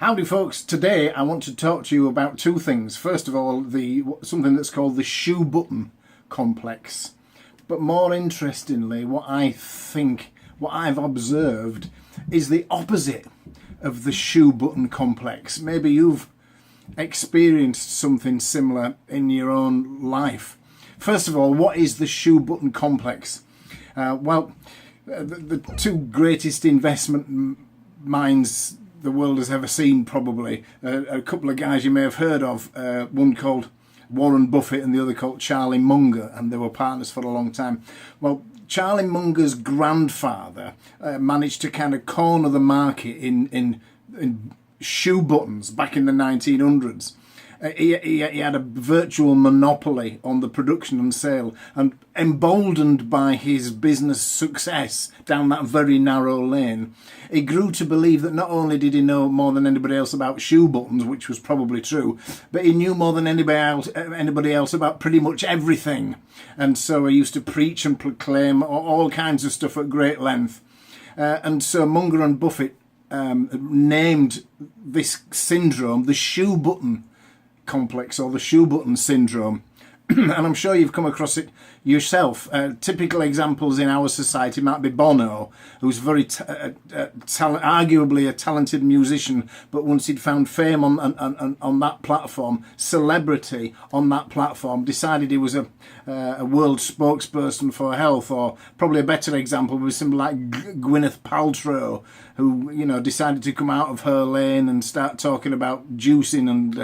Howdy folks, today I want to talk to you about two things. First of all, something that's called the Shoebutton complex. But more interestingly, what I've observed is the opposite of the Shoebutton complex. Maybe you've experienced something similar in your own life. First of all, what is the Shoebutton complex? The two greatest investment minds the world has ever seen, probably. A couple of guys you may have heard of, one called Warren Buffett and the other called Charlie Munger, and they were partners for a long time. Well, Charlie Munger's grandfather managed to kind of corner the market in shoe buttons back in the 1900s. He had a virtual monopoly on the production and sale, and emboldened by his business success down that very narrow lane, he grew to believe that not only did he know more than anybody else about shoe buttons, which was probably true, but he knew more than anybody else about pretty much everything. And so he used to preach and proclaim all kinds of stuff at great length. And so Munger and Buffett named this syndrome the Shoebutton complex, or the Shoebutton syndrome. And I'm sure you've come across it yourself. Typical examples in our society might be Bono, who's very arguably a talented musician, but once he'd found fame on that platform, celebrity on that platform, decided he was a world spokesperson for health. Or probably a better example would be somebody like Gwyneth Paltrow, who decided to come out of her lane and start talking about juicing and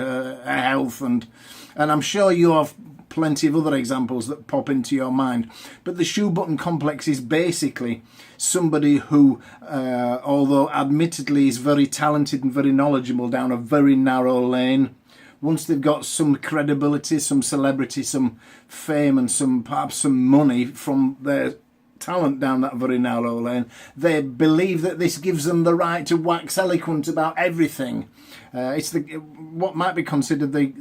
health, and I'm sure you have plenty of other examples that pop into your mind. But the Shoebutton complex is basically somebody who, although admittedly is very talented and very knowledgeable down a very narrow lane, once they've got some credibility, some celebrity, some fame, and perhaps some money from their talent down that very narrow lane, they believe that this gives them the right to wax eloquent about everything. It's what might be considered the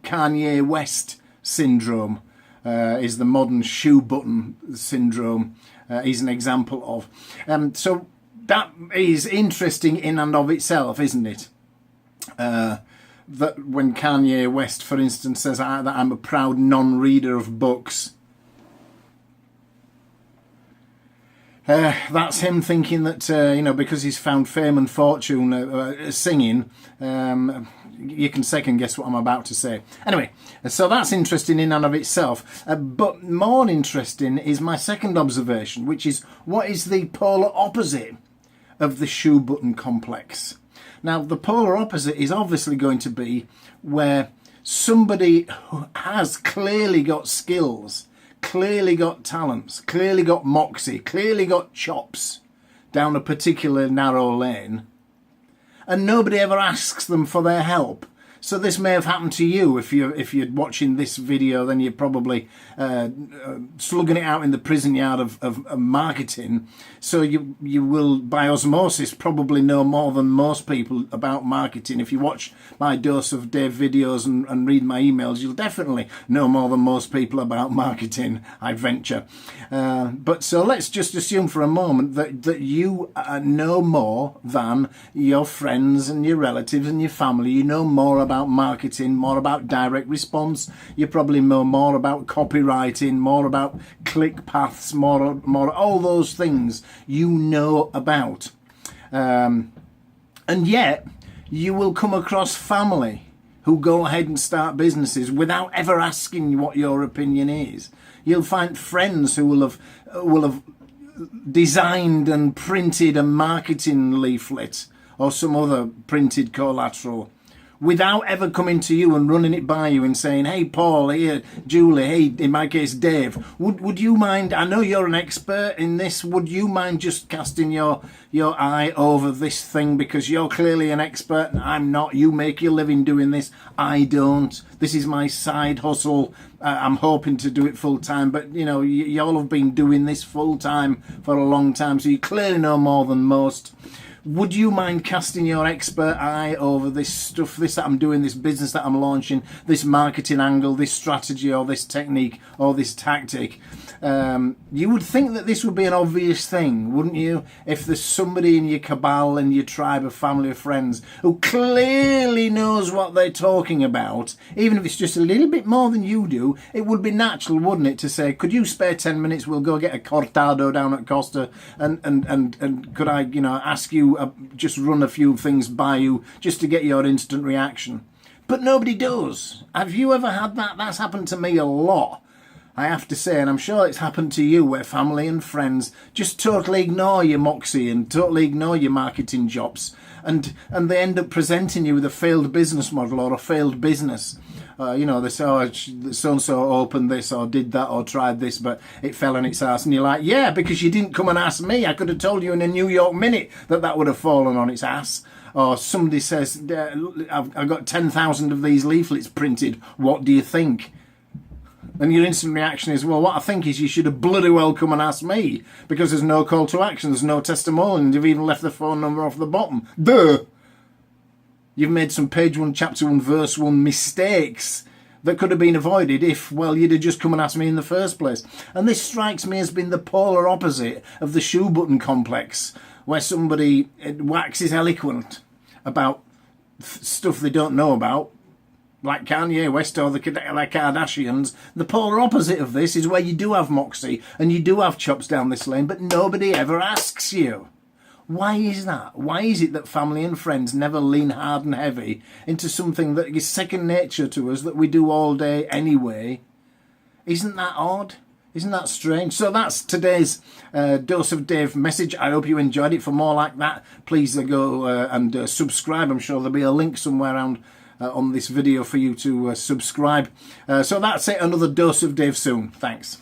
Kanye West syndrome, is the modern Shoebutton syndrome. Is an example of. So that is interesting in and of itself, isn't it? That when Kanye West, for instance, says that I'm a proud non-reader of books, that's him thinking that, because he's found fame and fortune singing, you can second guess what I'm about to say. Anyway, so that's interesting in and of itself. But more interesting is my second observation, which is what is the polar opposite of the Shoebutton complex? Now, the polar opposite is obviously going to be where somebody who has clearly got skills, clearly got talents, clearly got moxie, clearly got chops down a particular narrow lane, and nobody ever asks them for their help. So this may have happened to you. If you're watching this video, then you're probably slugging it out in the prison yard of marketing. So you will, by osmosis, probably know more than most people about marketing. If you watch my Dose of Dave videos and read my emails, you'll definitely know more than most people about marketing, I venture. But so let's just assume for a moment that you know more than your friends and your relatives and your family. You know more about marketing, more about direct response. You probably know more about copywriting, more about click paths, more all those things you know about. And yet you will come across family who go ahead and start businesses without ever asking what your opinion is. You'll find friends who will have designed and printed a marketing leaflet or some other printed collateral without ever coming to you and running it by you and saying, hey, Paul, here, Julie, hey, in my case, Dave, would you mind, I know you're an expert in this, would you mind just casting your eye over this thing, because you're clearly an expert and I'm not. You make your living doing this, I don't. This is my side hustle. I'm hoping to do it full time, but y'all have been doing this full time for a long time, so you clearly know more than most. Would you mind casting your expert eye over this stuff, this that I'm doing, this business that I'm launching, this marketing angle, this strategy or this technique or this tactic? You would think that this would be an obvious thing, wouldn't you? If there's somebody in your cabal, in your tribe of family or friends who clearly knows what they're talking about, even if it's just a little bit more than you do, it would be natural, wouldn't it, to say, could you spare 10 minutes? We'll go get a cortado down at Costa and could I, ask you, just run a few things by you just to get your instant reaction. But nobody does. Have you ever had that? That's happened to me a lot, I have to say, and I'm sure it's happened to you, where family and friends just totally ignore your moxie and totally ignore your marketing jobs, and they end up presenting you with a failed business model or a failed business. They say, oh, so-and-so opened this or did that or tried this, but it fell on its ass. And you're like, yeah, because you didn't come and ask me. I could have told you in a New York minute that would have fallen on its ass. Or somebody says, I've got 10,000 of these leaflets printed. What do you think? And your instant reaction is, well, what I think is you should have bloody well come and asked me, because there's no call to action, there's no testimonial, and you've even left the phone number off the bottom. Duh! You've made some page 1, chapter 1, verse 1 mistakes that could have been avoided if, well, you'd have just come and asked me in the first place. And this strikes me as being the polar opposite of the Shoebutton complex, where somebody waxes eloquent about stuff they don't know about, like Kanye West or the Kardashians. The polar opposite of this is where you do have moxie and you do have chops down this lane, but nobody ever asks you. Why is that? Why is it that family and friends never lean hard and heavy into something that is second nature to us, that we do all day anyway? Isn't that odd? Isn't that strange? So that's today's Dose of Dave message. I hope you enjoyed it. For more like that, please go and subscribe. I'm sure there'll be a link somewhere around on this video for you to subscribe. So that's it. Another Dose of Dave soon. Thanks.